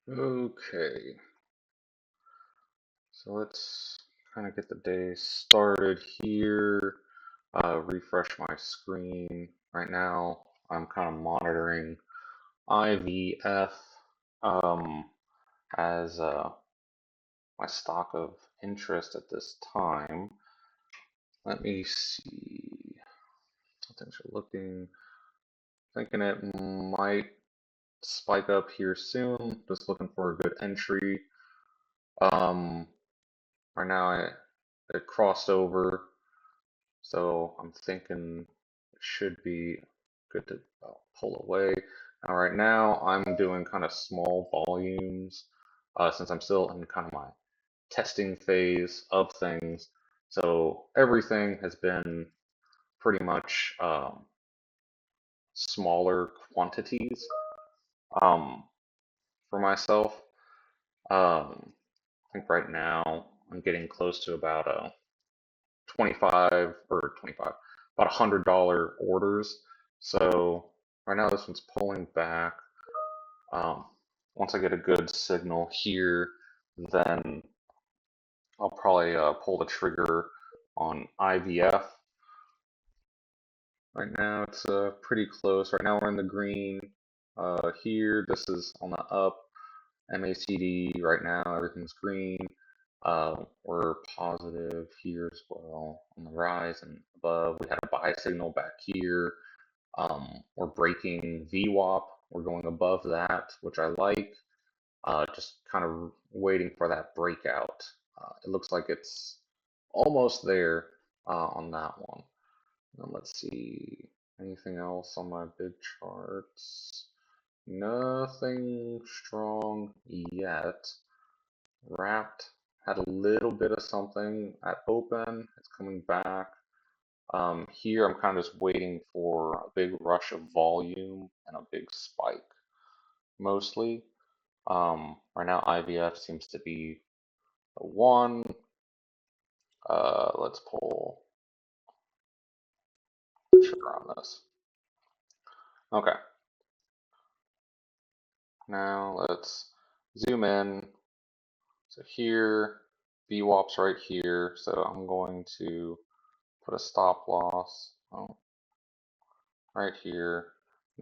Okay, so let's kind of get the day started here. Refresh my screen. Right now, I'm kind of monitoring IVF as my stock of interest at this time. Let me see. Things are looking, thinking it might spike up here soon. Just looking for a good entry. Um, right now, it crossed over. So I'm thinking it should be good to pull away. Now, right now, I'm doing kind of small volumes since I'm still in kind of my testing phase of things. So everything has been pretty much smaller quantities um, for myself. I think right now I'm getting close to about 25 or 25, about $100 orders. So right now this one's pulling back. Um, Once I get a good signal here, then I'll probably pull the trigger on IVF. Right now it's pretty close. Right now we're in the green. Here, this is on the up. MACD right now, everything's green. We're positive here as well on the rise and above. We had a buy signal back here. We're breaking VWAP. We're going above that, which I like. Just kind of waiting for that breakout. It looks like it's almost there on that one. And let's see, anything else on my big charts? Nothing strong yet. Wrapped had a little bit of something at open. It's coming back. Here I'm kind of just waiting for a big rush of volume and a big spike, mostly. Right now IVF seems to be the one. Let's pull the trigger on this. Okay, now let's zoom in. So here, VWAP's right here. So I'm going to put a stop loss right here.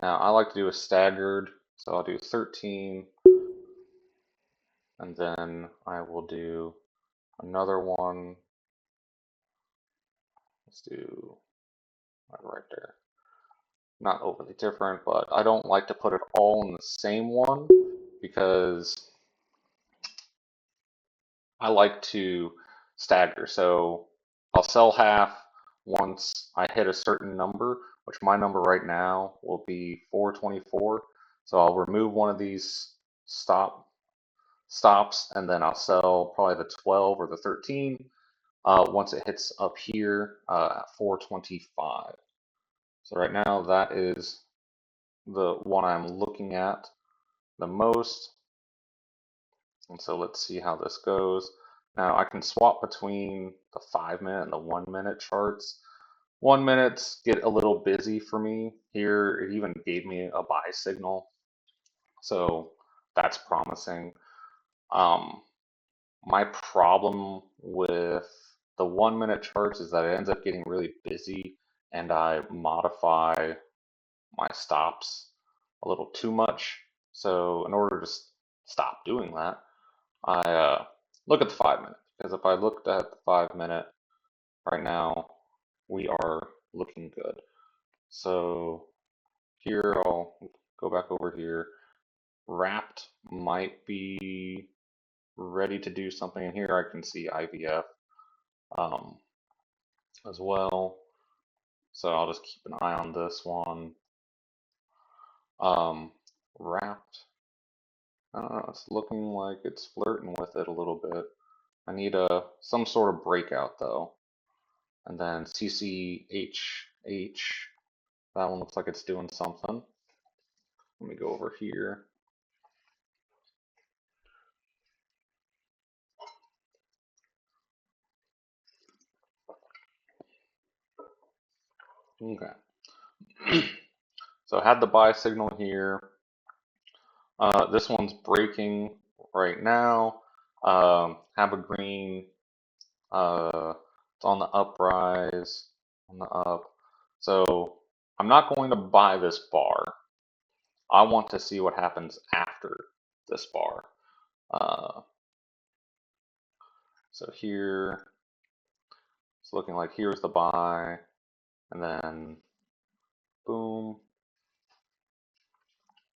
Now I like to do a staggered, so I'll do 13, and then I will do another one. Let's do right there. Not overly different, but I don't like to put it all in the same one because I like to stagger. So I'll sell half once I hit a certain number, which my number right now will be 424. So I'll remove one of these stops and then I'll sell probably the 12 or the 13 once it hits up here at 425. So right now that is the one I'm looking at the most. And so let's see how this goes. Now I can swap between the 5 minute and the 1 minute charts. 1 minutes get a little busy for me. Here it even gave me a buy signal. So that's promising. Um, my problem with the 1 minute charts is that it ends up getting really busy and I modify my stops a little too much. So in order to stop doing that, I look at the 5 minute because if I looked at the 5 minute right now, we are looking good. So here I'll go back over here. Wrapped might be ready to do something, and here I can see IVF um, as well. So I'll just keep an eye on this one. Um, Wrapped, I don't know, it's looking like it's flirting with it a little bit. I need some sort of breakout though. And then CCHH, that one looks like it's doing something. Let me go over here. Okay. So I had the buy signal here. This one's breaking right now. Have a green. It's on the uprise, on the up. So I'm not going to buy this bar. I want to see what happens after this bar. Uh, so here, it's looking like here's the buy, and then boom.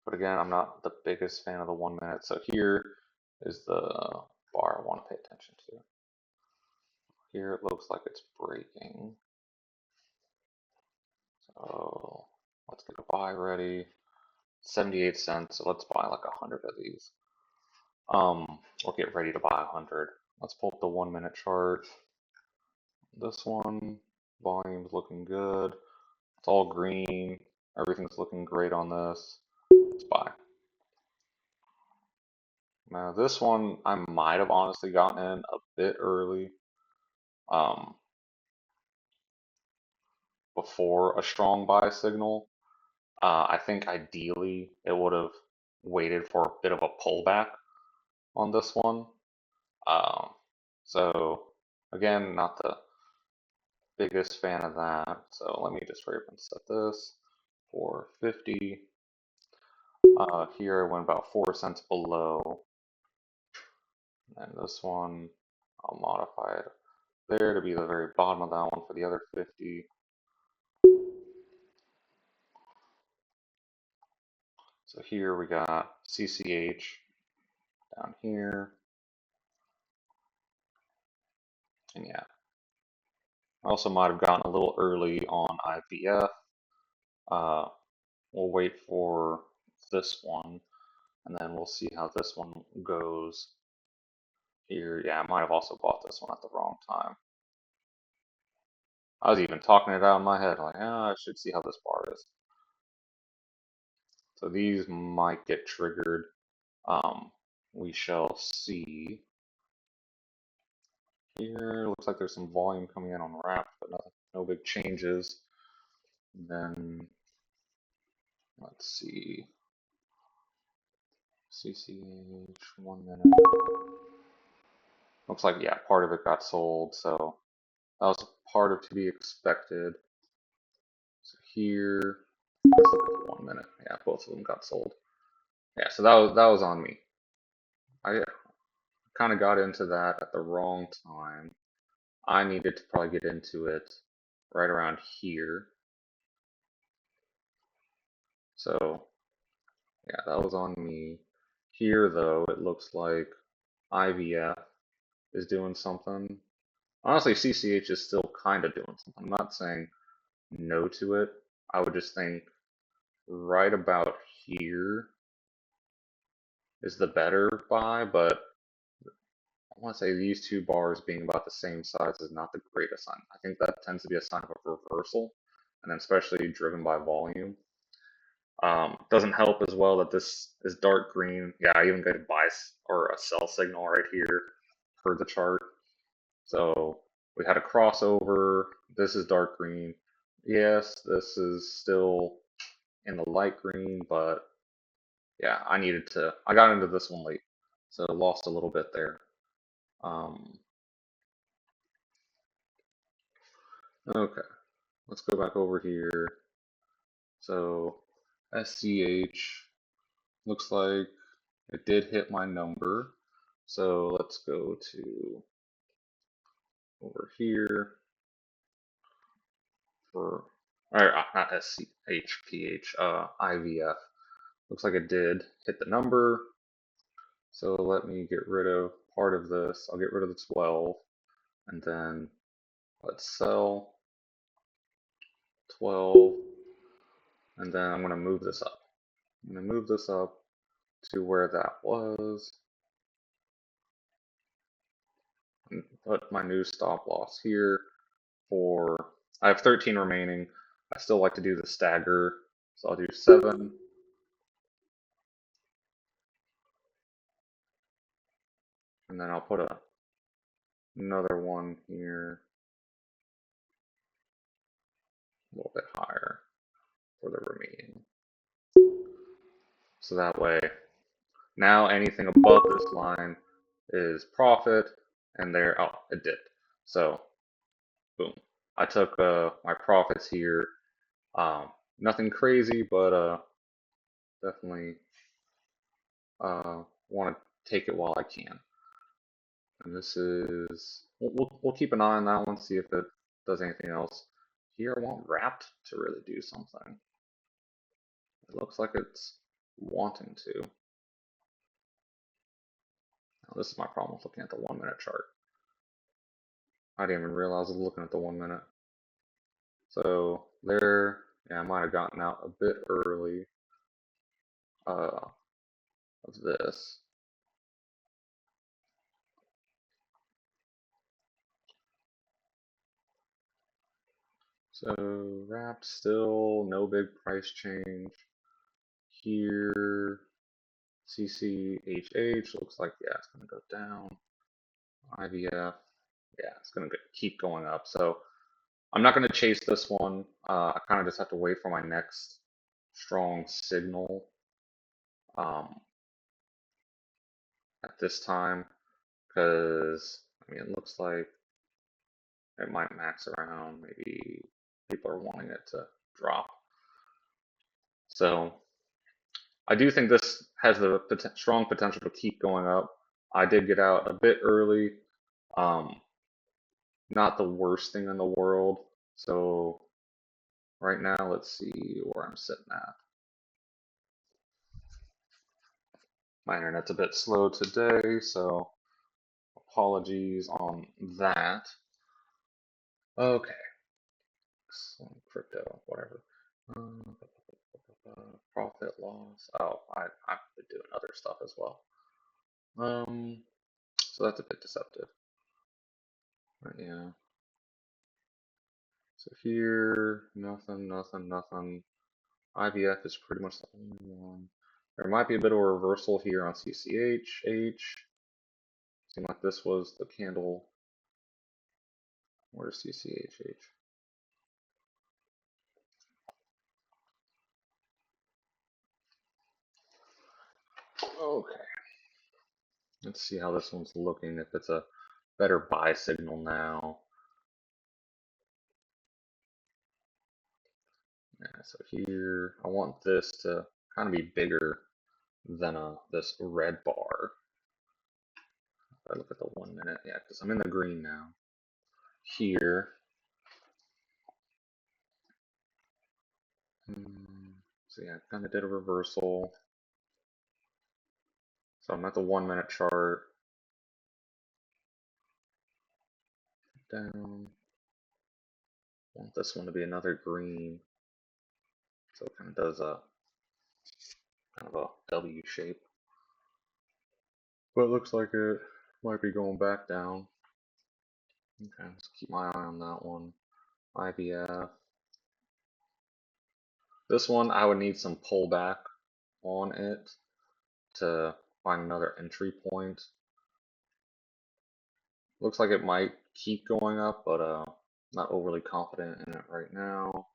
But again, I'm not the biggest fan of the 1 minute. So here is the bar I want to pay attention to. Here it looks like it's breaking. So let's get a buy ready. 78 cents. So let's buy like 100 of these. Or get ready to buy 100. Let's pull up the 1 minute chart. This one, volume's looking good. It's all green. Everything's looking great on this. Let's buy. Now this one, I might have honestly gotten in a bit early, um, before a strong buy signal. I think ideally it would have waited for a bit of a pullback on this one. Um, so again, not the biggest fan of that. So let me just hurry up and set this for 50. Here I went about 4 cents below. And this one, I'll modify it there to be the very bottom of that one for the other 50. So here we got CCH down here. And yeah, I also might have gotten a little early on IVF. We'll wait for this one, and then we'll see how this one goes here. Yeah, I might have also bought this one at the wrong time. I was even talking it out in my head, like, I should see how this bar is. So these might get triggered. We shall see. Here, looks like there's some volume coming in on wrap, but nothing, no big changes. And then, let's see. CCH, 1 minute. Looks like, yeah, part of it got sold, so that was part of to be expected. So here, let's look at the 1 minute. Yeah, both of them got sold. Yeah, so that was on me. I kind of got into that at the wrong time. I needed to probably get into it right around here. So yeah, that was on me. Here though, it looks like IVF is doing something. Honestly, CCH is still kind of doing something. I'm not saying no to it. I would just think right about here is the better buy, but I want to say these two bars being about the same size is not the greatest sign. I think that tends to be a sign of a reversal, and then especially driven by volume. Doesn't help as well that this is dark green. Yeah, I even get a buy or a sell signal right here per the chart. So we had a crossover. This is dark green. Yes, this is still in the light green, but yeah, I got into this one late, so lost a little bit there. Um, okay, let's go back over here. So SCH looks like it did hit my number. So let's go to over here for, or not SCHPH, IVF. Looks like it did hit the number. So let me get rid of part of this. I'll get rid of the 12, and then let's sell 12, and then I'm going to move this up. I'm going to move this up to where that was, and put my new stop loss here for, I have 13 remaining. I still like to do the stagger, so I'll do 7, and then I'll put another one here a little bit higher for the remaining. So that way Now anything above this line is profit, and there, oh, it dipped. So, boom. I took my profits here. Nothing crazy, but definitely want to take it while I can. And this is, we'll keep an eye on that one, see if it does anything else. Here I want wrapped to really do something. It looks like it's wanting to. Now, this is my problem with looking at the 1 minute chart. I didn't even realize I was looking at the 1 minute. So there, yeah, I might have gotten out a bit early of this. So wrapped still, no big price change. Here, CCHH looks like, yeah, it's going to go down. IVF, yeah, it's going to keep going up. So I'm not going to chase this one. I kind of just have to wait for my next strong signal at this time, because I mean, it looks like it might max around. Maybe people are wanting it to drop. So I do think this has the strong potential to keep going up. I did get out a bit early. Um, Not the worst thing in the world. So right now, let's see where I'm sitting at. My internet's a bit slow today, so apologies on that. Okay, crypto, whatever. Profit loss. Oh, I've been doing other stuff as well. So that's a bit deceptive. Right, yeah. So here, nothing, nothing, nothing. IVF is pretty much the only one. There might be a bit of a reversal here on CCHH. Seemed like this was the candle. Where's CCHH? Okay. Let's see how this one's looking, if it's a better buy signal now. Yeah, so here, I want this to kind of be bigger than this red bar. If I look at the 1 minute, yeah, because I'm in the green now. Here, so yeah, kind of did a reversal. So I'm at the 1 minute chart. Down. Want this one to be another green. So it kind of does a kind of a W shape. But it looks like it might be going back down. Okay, let's keep my eye on that one. IVF. This one I would need some pullback on it to find another entry point. Looks like it might keep going up, but not overly confident in it right now.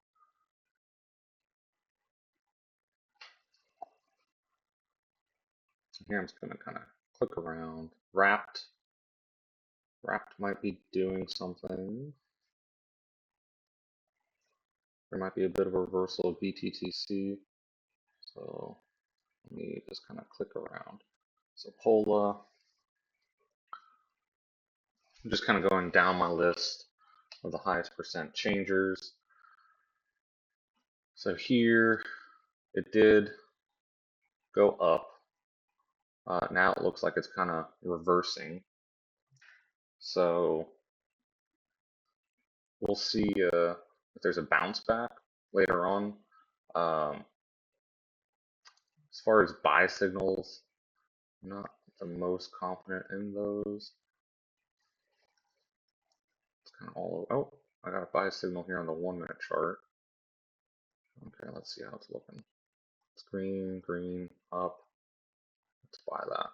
Here I'm just gonna kind of click around. Wrapped. Wrapped might be doing something. There might be a bit of a reversal of BTTC. So let me just kind of click around. So Pola, I'm just kind of going down my list of the highest percent changers. So here it did go up. Now it looks like it's kind of reversing. So we'll see if there's a bounce back later on. Um, as far as buy signals, I'm not the most confident in those. It's kind of all over. Oh, I got a buy signal here on the 1 minute chart. Okay, let's see how it's looking. It's green, green, up. Let's buy that.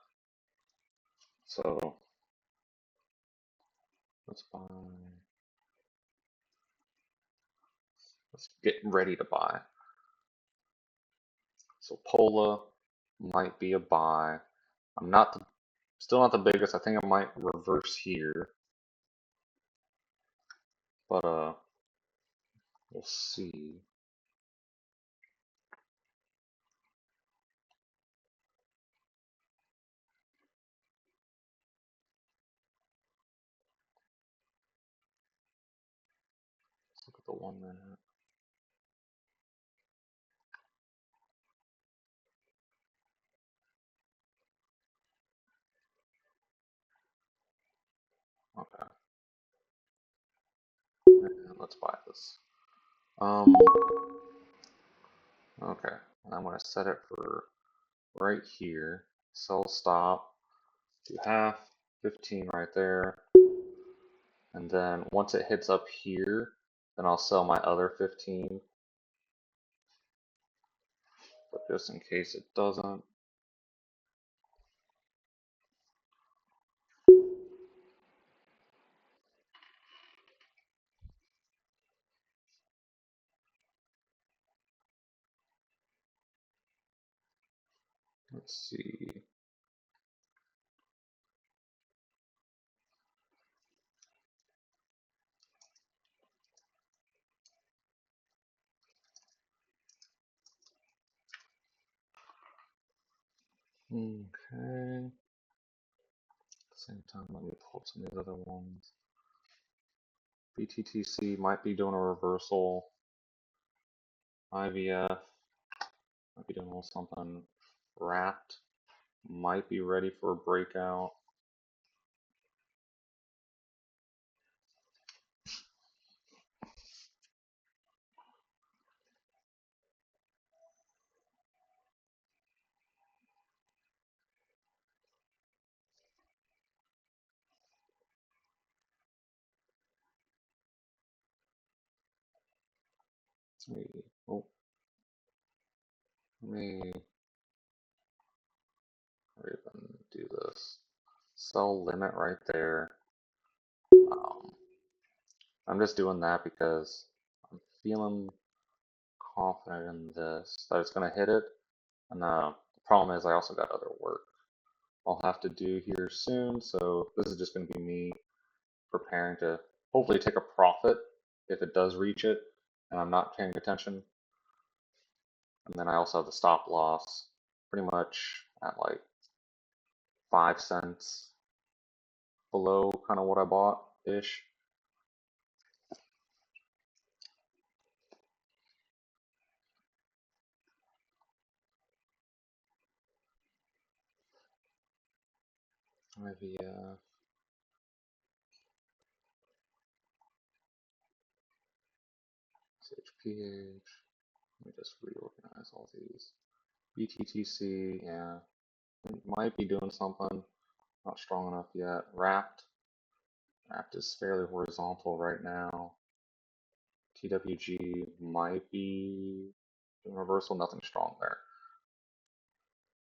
So let's buy. Let's get ready to buy. So Pola might be a buy. I'm not the, still not the biggest. I think I might reverse here, but we'll see. Let's look at the 1 minute. Okay, and let's buy this. Um, okay, and I'm gonna set it for right here. Sell stop. Do half. 15 right there. And then once it hits up here, then I'll sell my other 15. But just in case it doesn't, let's see. Okay. At the same time, let me pull some of these other ones. BTTC might be doing a reversal. IVF might be doing a little something. Wrapped might be ready for a breakout. Maybe. Oh, let me even do this. Sell limit right there. Um, I'm just doing that because I'm feeling confident in this that it's going to hit it. And the problem is I also got other work I'll have to do here soon. So this is just going to be me preparing to hopefully take a profit if it does reach it and I'm not paying attention. And then I also have the stop loss pretty much at like 5 cents below kind of what I bought ish. Maybe HPH. Let me just reorganize all these. BTTC, yeah, it might be doing something. Not strong enough yet. Wrapped. Wrapped is fairly horizontal right now. TWG might be doing reversal. Nothing strong there.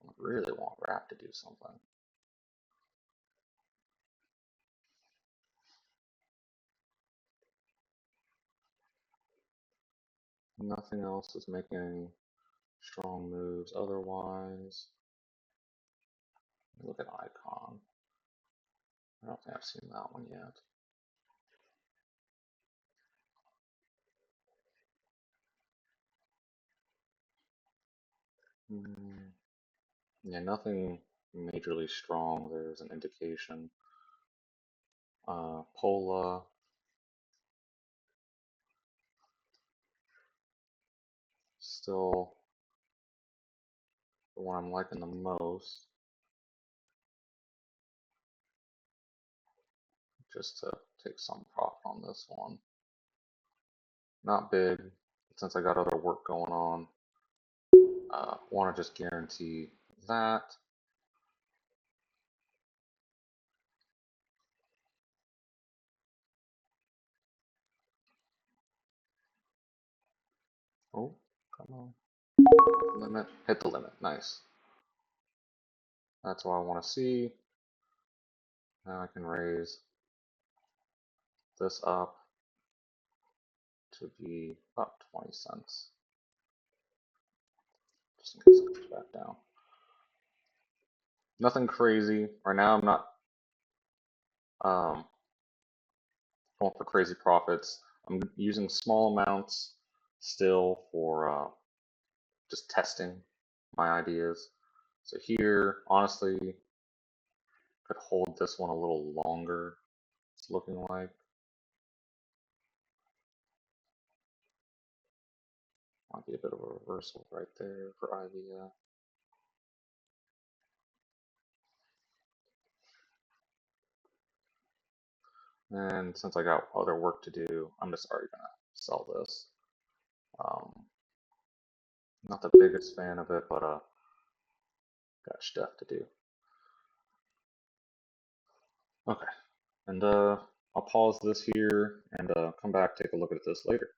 I really want Wrapped to do something. Nothing else is making strong moves otherwise. Look at Icon. I don't think I've seen that one yet. Hmm. Yeah, nothing majorly strong. There's an indication. Pola still the one I'm liking the most. Just to take some profit on this one. Not big, since I got other work going on. Want to just guarantee that. Oh, come on. Limit. Hit the limit. Nice. That's what I want to see. Now I can raise this up to be about 20 cents. Just in case it comes back down. Nothing crazy. Right now, I'm not um, going for crazy profits. I'm using small amounts still for just testing my ideas. So here, honestly, could hold this one a little longer. It's looking like might be a bit of a reversal right there for IVF. And since I got other work to do, I'm just already gonna sell this. Um, Not the biggest fan of it, but got stuff to do. Okay, and I'll pause this here and come back, take a look at this later.